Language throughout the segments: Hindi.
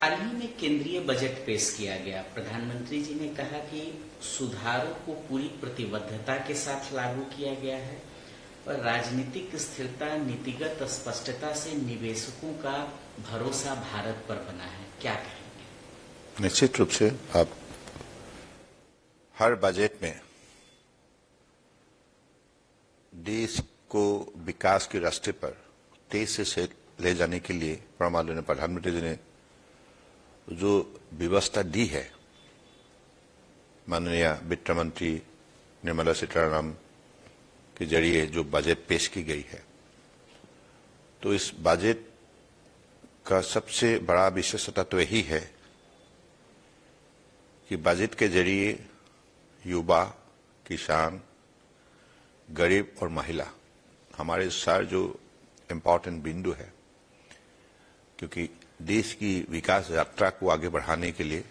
हाल ही में केंद्रीय बजट पेश किया गया। प्रधानमंत्री जी ने कहा कि सुधारों को पूरी प्रतिबद्धता के साथ लागू किया गया है और राजनीतिक स्थिरता, नीतिगत स्पष्टता से निवेशकों का भरोसा भारत पर बना है। क्या कहेंगे? निश्चित रूप से आप हर बजट में देश को विकास के रास्ते पर तेज से ले जाने के लिए माननीय प्रधानमंत्री जी ने जो व्यवस्था दी है, माननीय वित्त मंत्री निर्मला सीतारमण के जरिए जो बजट पेश की गई है, तो इस बजट का सबसे बड़ा विशेषता तो यही है कि बजट के जरिए युवा, किसान, गरीब और महिला हमारे सारे जो इम्पोर्टेंट बिंदु है, क्योंकि देश की विकास यात्रा को आगे बढ़ाने के लिए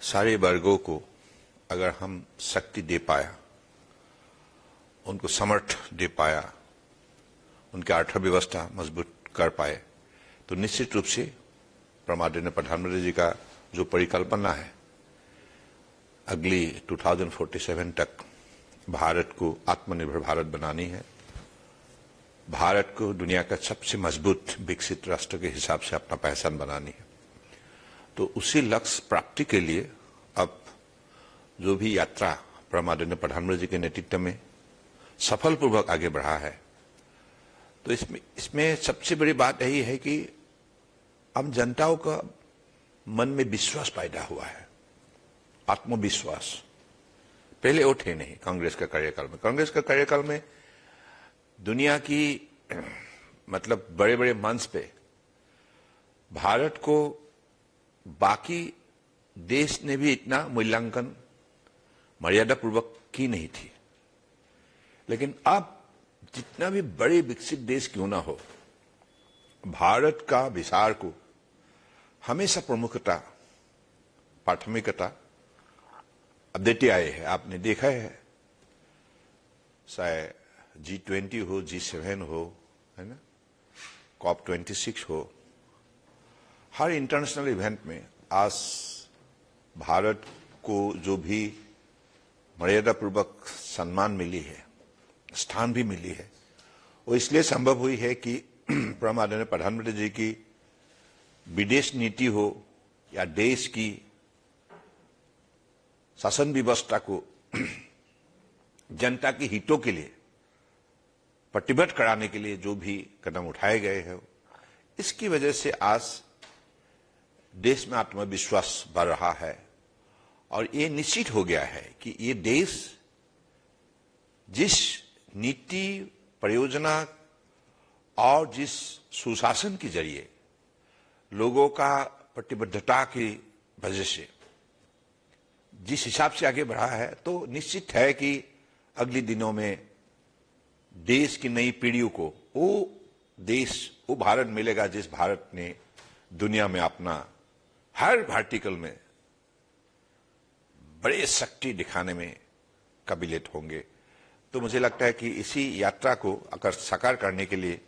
सारे वर्गों को अगर हम शक्ति दे पाया, उनको समर्थ दे पाया, उनकी अर्थव्यवस्था मजबूत कर पाए, तो निश्चित रूप से माननीय प्रधानमंत्री जी का जो परिकल्पना है अगली 2047 तक भारत को आत्मनिर्भर भारत बनानी है, भारत को दुनिया का सबसे मजबूत विकसित राष्ट्र के हिसाब से अपना पहचान बनानी है। तो उसी लक्ष्य प्राप्ति के लिए अब जो भी यात्रा माननीय प्रधानमंत्री जी के नेतृत्व में सफलपूर्वक आगे बढ़ा है, तो इसमें सबसे बड़ी बात यही है कि अब जनताओं का मन में विश्वास पैदा हुआ है, आत्मविश्वास। पहले वो थे नहीं कांग्रेस का कार्यकाल में। कांग्रेस का कार्यकाल में दुनिया की मतलब बड़े बड़े मंच पे भारत को बाकी देश ने भी इतना मूल्यांकन मर्यादा पूर्वक की नहीं थी। लेकिन अब जितना भी बड़े विकसित देश क्यों ना हो, भारत का विचार को हमेशा प्रमुखता, प्राथमिकता अब देते आए हैं। आपने देखा है, चाहे G20 हो, G7 हो, है ना, COP26 हो, हर इंटरनेशनल इवेंट में आज भारत को जो भी मर्यादापूर्वक सम्मान मिली है, स्थान भी मिली है, वो इसलिए संभव हुई है कि माननीय प्रधानमंत्री जी की विदेश नीति हो या देश की शासन व्यवस्था को जनता के हितों के लिए प्रतिबद्ध कराने के लिए जो भी कदम उठाए गए हैं, इसकी वजह से आज देश में आत्मविश्वास बढ़ रहा है और ये निश्चित हो गया है कि ये देश जिस नीति, परियोजना और जिस सुशासन के जरिए लोगों का प्रतिबद्धता की वजह से जिस हिसाब से आगे बढ़ा है, तो निश्चित है कि अगले दिनों में देश की नई पीढ़ियों को वो भारत मिलेगा जिस भारत ने दुनिया में अपना हर वर्टिकल में बड़े शक्ति दिखाने में काबिलियत होंगे। तो मुझे लगता है कि इसी यात्रा को अगर साकार करने के लिए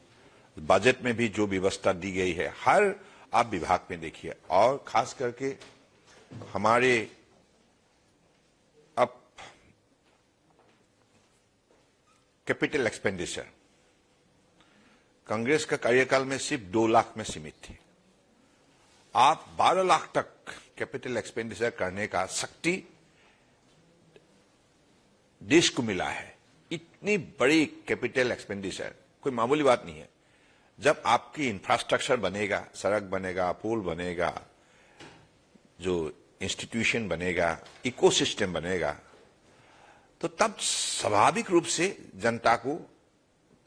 बजट में भी जो व्यवस्था दी गई है, हर आप विभाग में देखिए, और खास करके हमारे अब कैपिटल एक्सपेंडिचर कांग्रेस का कार्यकाल में सिर्फ 2 लाख में सीमित थी। आप 12 लाख तक कैपिटल एक्सपेंडिचर करने का शक्ति देश को मिला है। इतनी बड़ी कैपिटल एक्सपेंडिचर कोई मामूली बात नहीं है। जब आपकी इंफ्रास्ट्रक्चर बनेगा, सड़क बनेगा, पुल बनेगा, जो इंस्टीट्यूशन बनेगा, इकोसिस्टम बनेगा, तो तब स्वाभाविक रूप से जनता को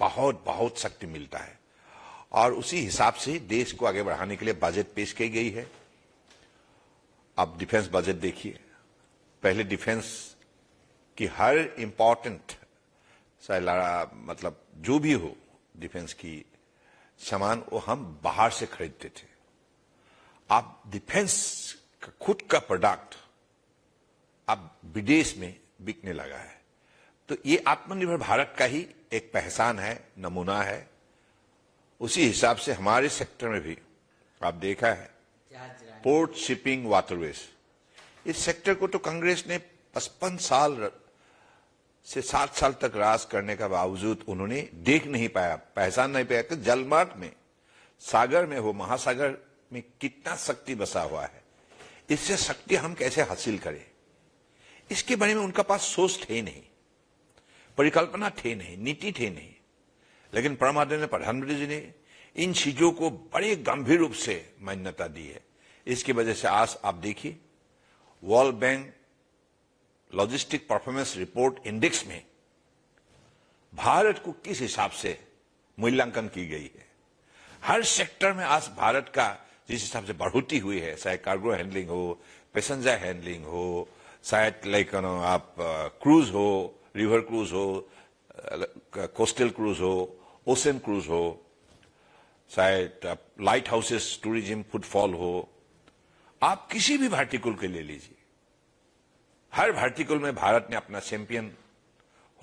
बहुत बहुत शक्ति मिलता है और उसी हिसाब से देश को आगे बढ़ाने के लिए बजट पेश की गई है। अब डिफेंस बजट देखिए, पहले डिफेंस की हर इंपॉर्टेंट मतलब जो भी हो डिफेंस की सामान वो हम बाहर से खरीदते थे। अब डिफेंस का खुद का प्रोडक्ट अब विदेश में बिकने लगा है। तो ये आत्मनिर्भर भारत का ही एक पहचान है, नमूना है। उसी हिसाब से हमारे सेक्टर में भी आप देखा है पोर्ट शिपिंग वाटरवेज, इस सेक्टर को तो कांग्रेस ने 55 साल से 60 साल तक राज करने का बावजूद उन्होंने देख नहीं पाया, पहचान नहीं पाया कि जलमार्ग में, सागर में हो, महासागर में कितना शक्ति बसा हुआ है। इससे शक्ति हम कैसे हासिल करें, इसके बारे में उनका पास सोच थे नहीं, परिकल्पना थे नहीं, नीति थे नहीं। लेकिन परम आदरणीय प्रधानमंत्री जी ने इन चीजों को बड़े गंभीर रूप से मान्यता दी है। इसकी वजह से आज आप देखिए world bank logistic performance report index में भारत को किस हिसाब से मूल्यांकन की गई है। हर सेक्टर में आज भारत का जिस हिसाब से बढ़ोतरी हुई है, चाहे कार्गो हैंडलिंग हो, पैसेंजर हैंडलिंग हो, शायद लाइक आप क्रूज हो, रिवर क्रूज हो, कोस्टल क्रूज हो, ओशन क्रूज हो, शायद लाइट हाउसेस टूरिज्म फुटफॉल हो, आप किसी भी वर्टिकल के ले लीजिए, हर वर्टिकल में भारत ने अपना चैंपियन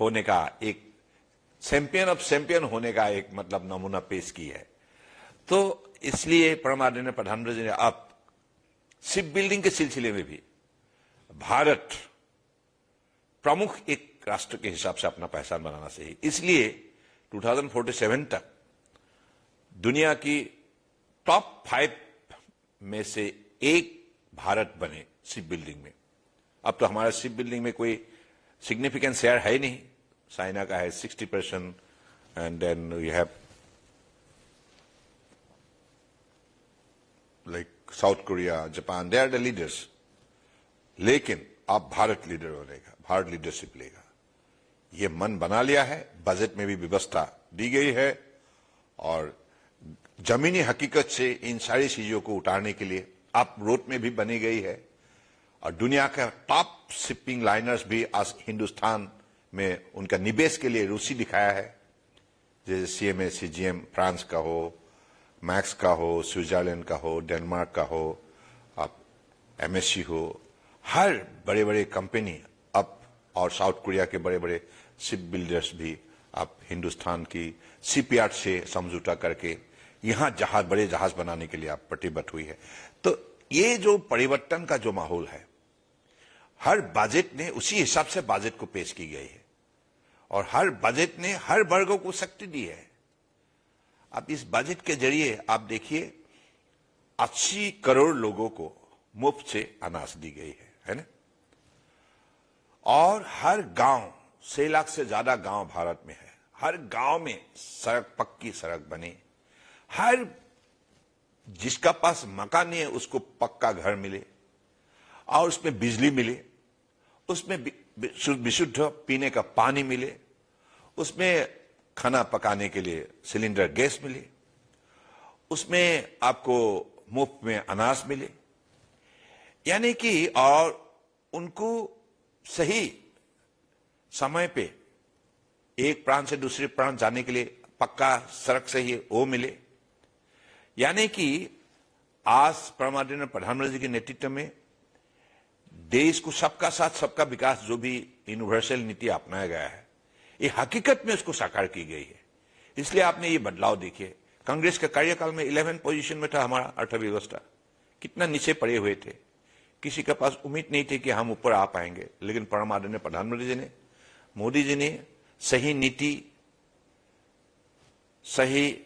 होने का, एक चैंपियन ऑफ चैंपियन होने का एक मतलब नमूना पेश किया है। तो इसलिए परम आदरणीय प्रधानमंत्री जी ने अब शिप बिल्डिंग के सिलसिले में भी भारत प्रमुख एक राष्ट्र के हिसाब से अपना पहचान बनाना चाहिए। इसलिए 2047 तक दुनिया की टॉप 5 में से एक भारत बने शिप बिल्डिंग में। अब तो हमारा शिप बिल्डिंग में कोई सिग्निफिकेंट शेयर है नहीं, चाइना का है 60% and then we have like South Korea, Japan, they are the leaders. लेकिन अब भारत लीडर बनेगा, भारत लीडरशिप लेगा, ये मन बना लिया है। बजट में भी व्यवस्था दी गई है और जमीनी हकीकत से इन सारी चीजों को उतारने के लिए अब रोड में भी बनी गई है और दुनिया का टॉप शिपिंग लाइनर्स भी आज हिंदुस्तान में उनका निवेश के लिए रुचि दिखाया है। जैसे सीएमए, सीजीएम फ्रांस का हो, मैक्स का हो, स्विट्जरलैंड का हो, डेनमार्क का हो, आप एमएससी हो, हर बड़े बड़े कंपनी अब और साउथ कोरिया के बड़े बड़े शिप बिल्डर्स भी अब हिंदुस्तान की शिपयार्ड से समझौता करके यहां जहाज, बड़े जहाज बनाने के लिए आप प्रतिबद्ध हुई है। तो ये जो परिवर्तन का जो माहौल है, हर बजट ने उसी हिसाब से बजट को पेश की गई है और हर बजट ने हर वर्गों को शक्ति दी है। अब इस बजट के जरिए आप देखिए 80 करोड़ लोगों को मुफ्त से अनाज दी गई है ना। और हर गांव, 6 लाख से ज्यादा गांव भारत में है, हर गांव में सड़क, पक्की सड़क बने, हर जिसका पास मकान नहीं है उसको पक्का घर मिले और उसमें बिजली मिले, उसमें विशुद्ध पीने का पानी मिले, उसमें खाना पकाने के लिए सिलेंडर गैस मिले, उसमें आपको मुफ्त में अनाज मिले, यानी कि और उनको सही समय पे एक प्रांत से दूसरे प्रांत जाने के लिए पक्का सड़क सही वो मिले। यानी कि आज परम आदरणीय प्रधानमंत्री जी के नेतृत्व में देश को सबका साथ सबका विकास जो भी यूनिवर्सल नीति अपनाया गया है, ये हकीकत में उसको साकार की गई है। इसलिए आपने ये बदलाव देखिए। कांग्रेस के कार्यकाल में 11 पोजीशन में था हमारा अर्थव्यवस्था, कितना नीचे पड़े हुए थे, किसी के पास उम्मीद नहीं थी कि हम ऊपर आ पाएंगे। लेकिन परम आदरणीय प्रधानमंत्री जी ने, मोदी जी ने सही नीति, सही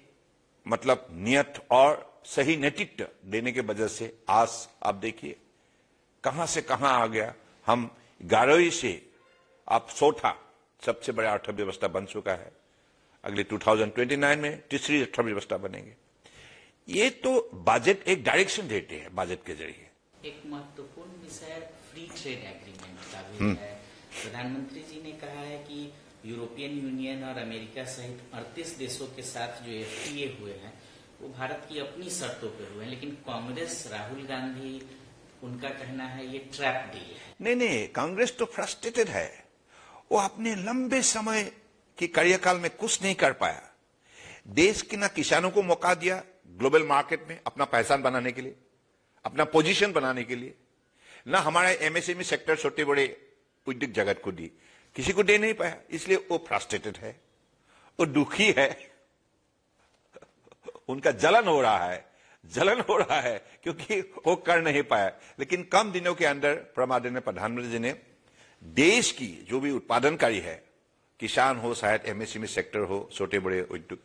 मतलब नियत और सही नेतृत्व देने के वजह से आज आप देखिए कहां से कहां आ गया। हम 11वीं से अब चौथा सबसे बड़ा अर्थव्यवस्था बन चुका है। अगले 2029 में तीसरी अर्थव्यवस्था बनेंगे। ये तो बजट एक डायरेक्शन देते हैं बजट के जरिए। एक महत्वपूर्ण विषय फ्री ट्रेड एग्रीमेंट का भी है। प्रधानमंत्री जी ने कहा है कि यूरोपियन यूनियन और अमेरिका सहित 38 देशों के साथ जो एफटीए हुए हैं वो भारत की अपनी शर्तों पर हुए हैं, लेकिन कांग्रेस, राहुल गांधी, उनका कहना है ये ट्रैप डील है। नहीं, कांग्रेस तो फ्रस्ट्रेटेड है। वो अपने लंबे समय के कार्यकाल में कुछ नहीं कर पाया। देश के ना किसानों को मौका दिया ग्लोबल मार्केट में अपना पहचान बनाने के लिए, अपना पोजीशन बनाने के लिए, ना हमारे एमएसएमई सेक्टर छोटे बड़े उद्योग जगत को दी, किसी को दे नहीं पाया। इसलिए वो फ्रस्ट्रेटेड है, वो दुखी है, उनका जलन हो रहा है। जलन हो रहा है क्योंकि वो कर नहीं पाया। लेकिन कम दिनों के अंदर आदरणीय प्रधानमंत्री जी ने देश की जो भी उत्पादनकारी है, किसान हो, शायद एमएसएमई सेक्टर हो, छोटे बड़े उद्योग,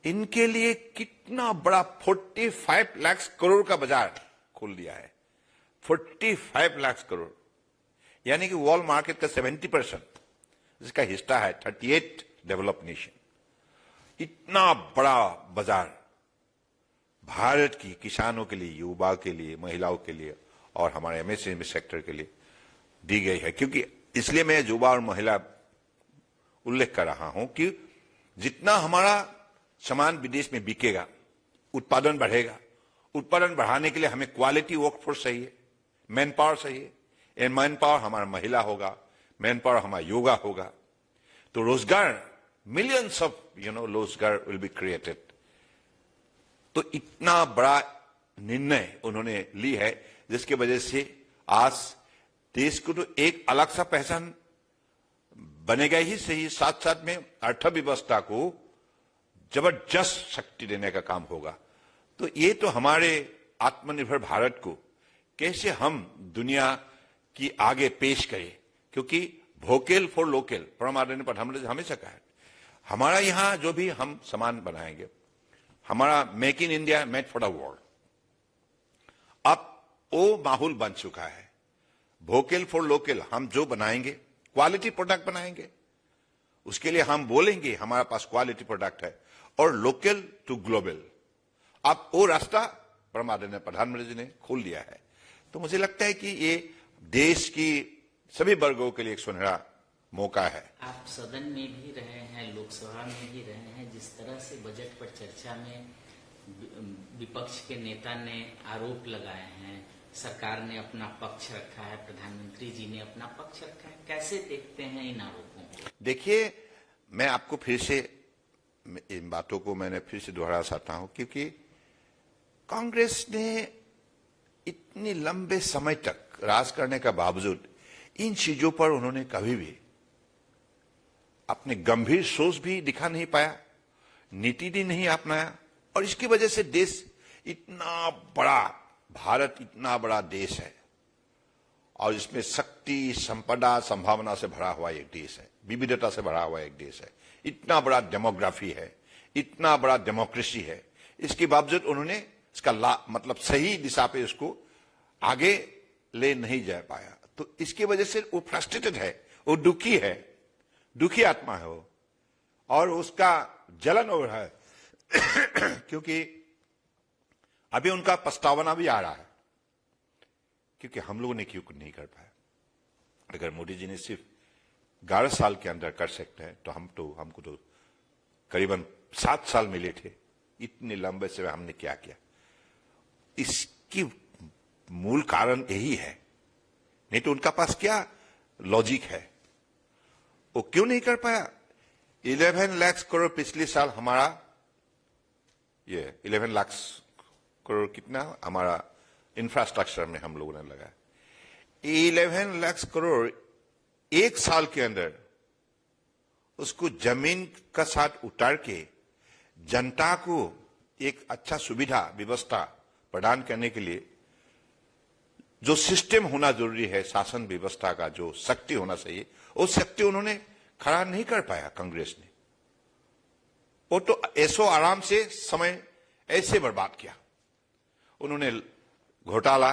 इनके लिए कितना बड़ा 45 लाख करोड़ का बाजार खोल दिया है। 45 लाख करोड़, यानी कि वर्ल्ड मार्केट का 70% जिसका हिस्सा है 38 डेवलप्ड नेशन। इतना बड़ा बाजार भारत की किसानों के लिए, युवा के लिए, महिलाओं के लिए और हमारे एमएसएमई सेक्टर के लिए दी गई है। क्योंकि इसलिए मैं युवा और महिला उल्लेख कर रहा हूं कि जितना हमारा सामान विदेश में बिकेगा, उत्पादन बढ़ेगा। उत्पादन बढ़ाने के लिए हमें क्वालिटी वर्कफोर्स चाहिए, मैन पावर चाहिए। मैन पावर हमारा महिला होगा, मैन पावर हमारा युवा होगा, तो रोजगार, मिलियंस ऑफ रोजगार विल बी क्रिएटेड। तो इतना बड़ा निर्णय उन्होंने ली है जिसकी वजह से आज देश को तो एक अलग सा पहचान बनेगा ही सही, साथ साथ में अर्थव्यवस्था को जबरदस्त शक्ति देने का काम होगा। तो ये तो हमारे आत्मनिर्भर भारत को कैसे हम दुनिया की आगे पेश करें, क्योंकि वोकल फॉर लोकल आदरणीय प्रधानमंत्री हमेशा कहा है। हमारा यहां जो भी हम सामान बनाएंगे, हमारा make in India, made for the world, अब वो माहौल बन चुका है। वोकल फॉर लोकल, हम जो बनाएंगे क्वालिटी प्रोडक्ट बनाएंगे, उसके लिए हम बोलेंगे हमारे पास क्वालिटी प्रोडक्ट है, और लोकल टू ग्लोबल, अब वो रास्ता आदरणीय प्रधानमंत्री जी ने खोल दिया है। तो मुझे लगता है कि ये देश की सभी वर्गों के लिए एक सुनहरा मौका है। आप सदन में भी रहे हैं, लोकसभा में भी रहे हैं, जिस तरह से बजट पर चर्चा में विपक्ष के नेता ने आरोप लगाए हैं, सरकार ने अपना पक्ष रखा है, प्रधानमंत्री जी ने अपना पक्ष रखा है, कैसे देखते हैं इन आरोपों को? देखिए, मैं आपको फिर से इन बातों को मैंने फिर से दोहरा सकता हूं, क्योंकि कांग्रेस ने इतने लंबे समय तक राज करने का बावजूद इन चीजों पर उन्होंने कभी भी अपने गंभीर सोच भी दिखा नहीं पाया, नीति भी नहीं अपनाया, और इसकी वजह से देश इतना बड़ा, भारत इतना बड़ा देश है और इसमें शक्ति, संपदा, संभावना से भरा हुआ एक देश है, विविधता से भरा हुआ एक देश है, इतना बड़ा डेमोग्राफी है, इतना बड़ा डेमोक्रेसी है। इसके बावजूद उन्होंने इसका मतलब सही दिशा पे उसको आगे ले नहीं जा पाया। तो इसकी वजह से वो फ्रस्ट्रेटेड है, वो दुखी है, दुखी आत्मा है वो, और उसका जलन हो रहा है क्योंकि अभी उनका पछतावा भी आ रहा है, क्योंकि हम लोगों ने क्यों नहीं कर पाया। अगर मोदी जी ने सिर्फ 11 साल के अंदर कर सकते हैं, तो हमको तो करीबन 7 साल मिले थे। इतने लंबे समय हमने क्या किया? इसकी मूल कारण यही है, नहीं तो उनका पास क्या लॉजिक है? वो क्यों नहीं कर पाया? 11 लाख करोड़ पिछले साल हमारा, ये 11 लाख करोड़ कितना हमारा इंफ्रास्ट्रक्चर में हम लोगों ने लगाया। 11 लाख करोड़ एक साल के अंदर उसको जमीन का साथ उतार के जनता को एक अच्छा सुविधा व्यवस्था प्रदान करने के लिए जो सिस्टम होना जरूरी है, शासन व्यवस्था का जो शक्ति होना चाहिए, वो शक्ति उन्होंने खड़ा नहीं कर पाया कांग्रेस ने। वो तो ऐसो आराम से समय ऐसे बर्बाद किया। उन्होंने घोटाला,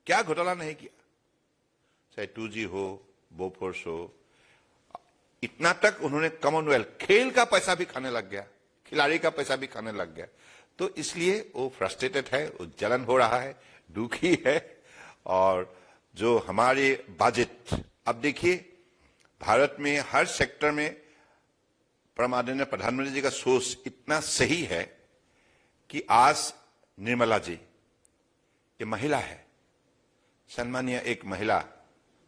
क्या घोटाला नहीं किया? चाहे 2G हो, बोफोर्स हो, इतना तक उन्होंने कॉमनवेल्थ खेल का पैसा भी खाने लग गया, खिलाड़ी का पैसा भी खाने लग गया। तो इसलिए वो फ्रस्ट्रेटेड है, वो जलन हो रहा है, दुखी है। और जो हमारे बजट, अब देखिए भारत में हर सेक्टर में आदरणीय प्रधानमंत्री जी का सोच इतना सही है कि आज निर्मला जी, ये महिला है, सम्मानीय एक महिला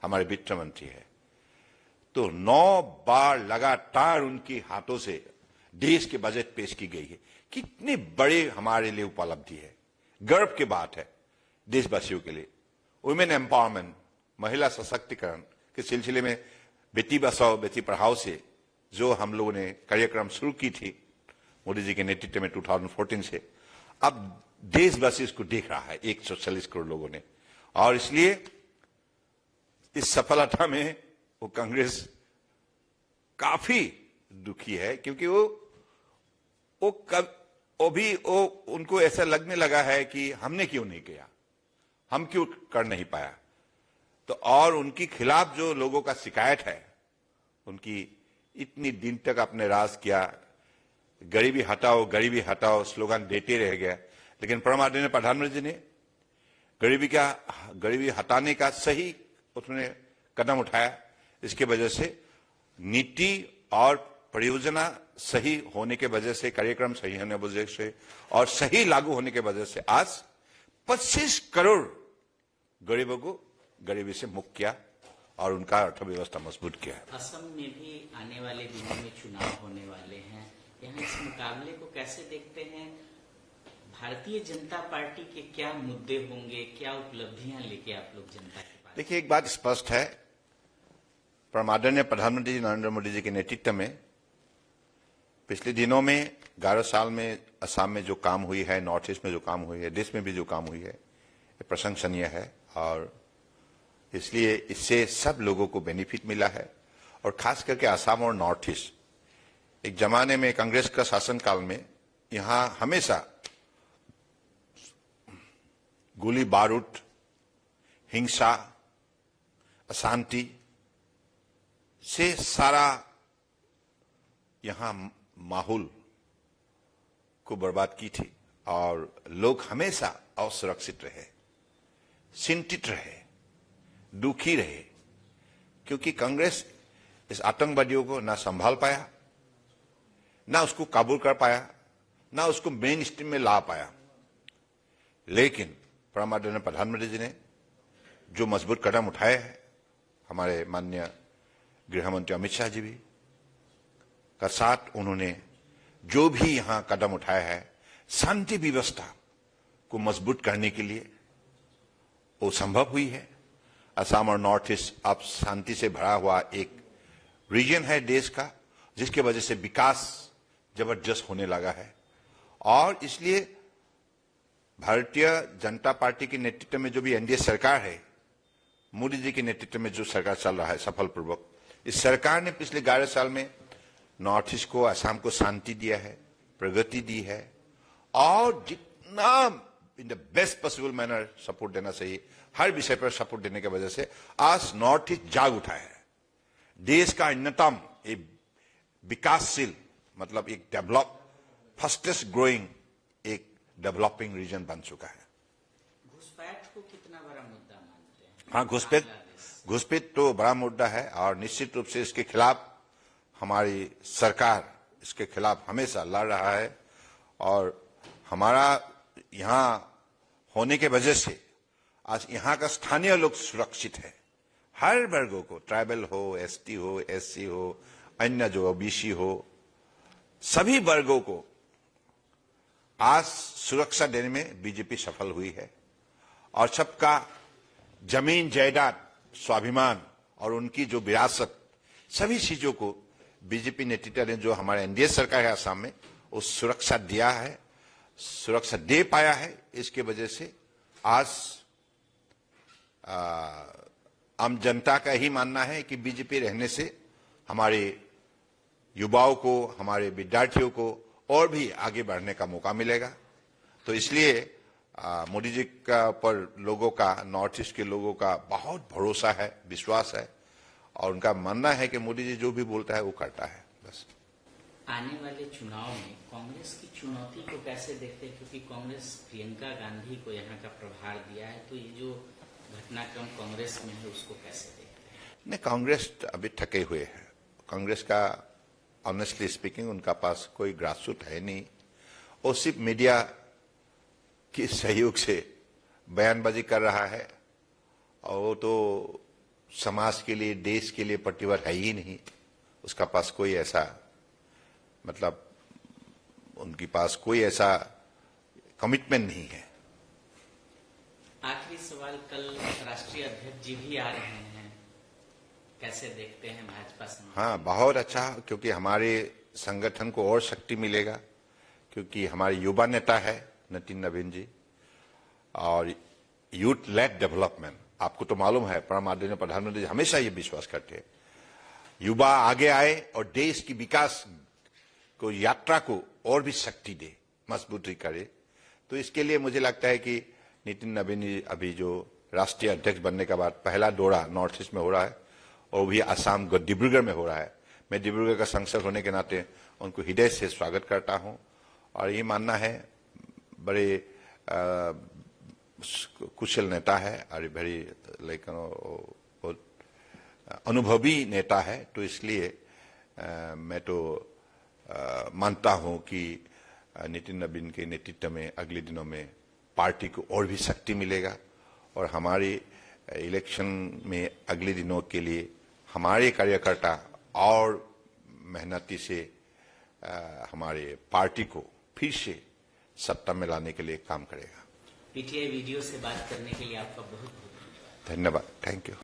हमारे वित्त मंत्री है, तो 9 बार लगातार उनके हाथों से देश के बजट पेश की गई है। कितनी बड़ी हमारे लिए उपलब्धि है, गर्व की बात है देशवासियों के लिए। वुमेन एम्पावरमेंट, महिला सशक्तिकरण के सिलसिले में बेटी बचाओ बेटी पढ़ाओ से जो हम लोगों ने कार्यक्रम शुरू की थी मोदी जी के नेतृत्व में 2014 से, अब देशवासी इसको देख रहा है, 140 करोड़ लोगों ने, और इसलिए इस सफलता में वो कांग्रेस काफी दुखी है, क्योंकि वो उनको ऐसा लगने लगा है कि हमने क्यों नहीं किया, हम क्यों कर नहीं पाया। तो और उनके खिलाफ जो लोगों का शिकायत है, उनकी इतनी दिन तक अपने राज किया, गरीबी हटाओ स्लोगन देते रह गया, लेकिन आदरणीय प्रधानमंत्री जी ने गरीबी हटाने का सही उसने कदम उठाया। इसके वजह से नीति और परियोजना सही होने के वजह से, कार्यक्रम सही होने की वजह से और सही लागू होने के वजह से आज 25 करोड़ गरीबों को गरीबी से मुक्त किया और उनका अर्थव्यवस्था मजबूत किया। असम में भी आने वाले दिनों में चुनाव होने वाले हैं, यहाँ इस मुकाबले को कैसे देखते हैं? भारतीय जनता पार्टी के क्या मुद्दे होंगे, क्या उपलब्धियां लेके आप लोग जनता के पास? देखिए, एक बात स्पष्ट है, आदरणीय प्रधानमंत्री जी नरेंद्र मोदी जी के नेतृत्व में पिछले दिनों में 11 साल में असम में जो काम हुई है, नॉर्थ ईस्ट में जो काम हुई है, देश में भी जो काम हुई है, ये प्रशंसनीय है। और इसलिए इससे सब लोगों को बेनिफिट मिला है, और खास करके असम और नॉर्थ ईस्ट, एक जमाने में कांग्रेस का शासनकाल में यहां हमेशा गोली बारूद, हिंसा, अशांति से सारा यहां माहौल को बर्बाद की थी, और लोग हमेशा असुरक्षित रहे, चिंतित रहे, दुखी रहे, क्योंकि कांग्रेस इस आतंकवादियों को ना संभाल पाया, ना उसको काबू कर पाया, ना उसको मेन स्ट्रीम में ला पाया। लेकिन आदरणीय प्रधानमंत्री जी ने जो मजबूत कदम उठाए हैं, हमारे माननीय गृह मंत्री अमित शाह जी भी का साथ उन्होंने जो भी यहां कदम उठाया है शांति व्यवस्था को मजबूत करने के लिए, वो संभव हुई है। असम और नॉर्थ ईस्ट अब शांति से भरा हुआ एक रीजन है देश का, जिसके वजह से विकास जबरदस्त होने लगा है। और इसलिए भारतीय जनता पार्टी के नेतृत्व में जो भी एनडीए सरकार है, मोदी जी के नेतृत्व में जो सरकार चल रहा है सफलपूर्वक, इस सरकार ने पिछले 11 साल में नॉर्थ ईस्ट को, असम को शांति दिया है, प्रगति दी है, और जितना in the best possible manner support देना चाहिए, हर विषय पर सपोर्ट देने की वजह से आज नॉर्थ ईस्ट जाग उठा है। देश का अन्यतम एक विकासशील, मतलब एक डेवलप, फास्टेस्ट ग्रोइंग एक डेवलपिंग रीजन बन चुका है। घुसपैठ को कितना बड़ा मुद्दा मानते हैं? हाँ, घुसपैठ तो बड़ा मुद्दा है, और निश्चित रूप से इसके खिलाफ हमारी सरकार इसके खिलाफ हमेशा लड़ रहा है। और हमारा यहां होने के वजह से आज यहां का स्थानीय लोग सुरक्षित है। हर वर्गों को, ट्राइबल हो, एसटी हो, एससी हो, अन्य जो ओबीसी हो, सभी वर्गों को आज सुरक्षा देने में बीजेपी सफल हुई है। और सबका जमीन, जायदाद, स्वाभिमान और उनकी जो विरासत, सभी चीजों को बीजेपी नेतृत्व ने, जो हमारे एनडीए सरकार है असम में, वो सुरक्षा दिया है, सुरक्षा दे पाया है। इसके वजह से आज आम जनता का ही मानना है कि बीजेपी रहने से हमारे युवाओं को, हमारे विद्यार्थियों को और भी आगे बढ़ने का मौका मिलेगा। तो इसलिए मोदी जी का पर लोगों का, नॉर्थ ईस्ट के लोगों का बहुत भरोसा है, विश्वास है, और उनका मानना है कि मोदी जी जो भी बोलता है वो करता है। बस आने वाले चुनाव में कांग्रेस की चुनौती को कैसे देखते हैं? क्योंकि कांग्रेस प्रियंका गांधी को यहाँ का प्रभार दिया है, तो ये जो घटनाक्रम कांग्रेस में है उसको कैसे देखते हैं? नहीं, कांग्रेस अभी थके हुए है। कांग्रेस का ऑनेस्टली स्पीकिंग उनका पास कोई ग्रासरूट है नहीं, वो सिर्फ मीडिया के सहयोग से बयानबाजी कर रहा है, और वो तो समाज के लिए, देश के लिए प्रतिबद्ध है ही नहीं। उसका पास कोई ऐसा, मतलब उनके पास कोई ऐसा कमिटमेंट नहीं है। आखिरी सवाल, कल राष्ट्रीय अध्यक्ष जी भी आ रहे हैं, कैसे देखते हैं भाजपा संगठन? हाँ, बहुत अच्छा, क्योंकि हमारे संगठन को और शक्ति मिलेगा, क्योंकि हमारे युवा नेता है, नितिन नवीन जी, और यूथ लेड डेवलपमेंट। आपको तो मालूम है परम आदरणीय प्रधानमंत्री जी हमेशा ये विश्वास करते हैं युवा आगे आए और देश की विकास को यात्रा को और भी शक्ति दे, मजबूती करे। तो इसके लिए मुझे लगता है कि नितिन नवीन जी अभी जो राष्ट्रीय अध्यक्ष बनने के बाद पहला दौरा नॉर्थ ईस्ट में हो रहा है और भी आसाम डिब्रूगढ़ में हो रहा है। मैं डिब्रूगढ़ का सांसद होने के नाते उनको हृदय से स्वागत करता हूं और ये मानना है बड़े कुशल नेता है और वेरी लाइक बहुत अनुभवी नेता है। तो इसलिए मैं तो मानता हूं कि नितिन नवीन के नेतृत्व में अगले दिनों में पार्टी को और भी शक्ति मिलेगा और हमारे इलेक्शन में अगले दिनों के लिए हमारे कार्यकर्ता और मेहनती से हमारे पार्टी को फिर से सत्ता में लाने के लिए काम करेगा। पीटीआई वीडियो से बात करने के लिए आपका बहुत बहुत धन्यवाद। Thank you.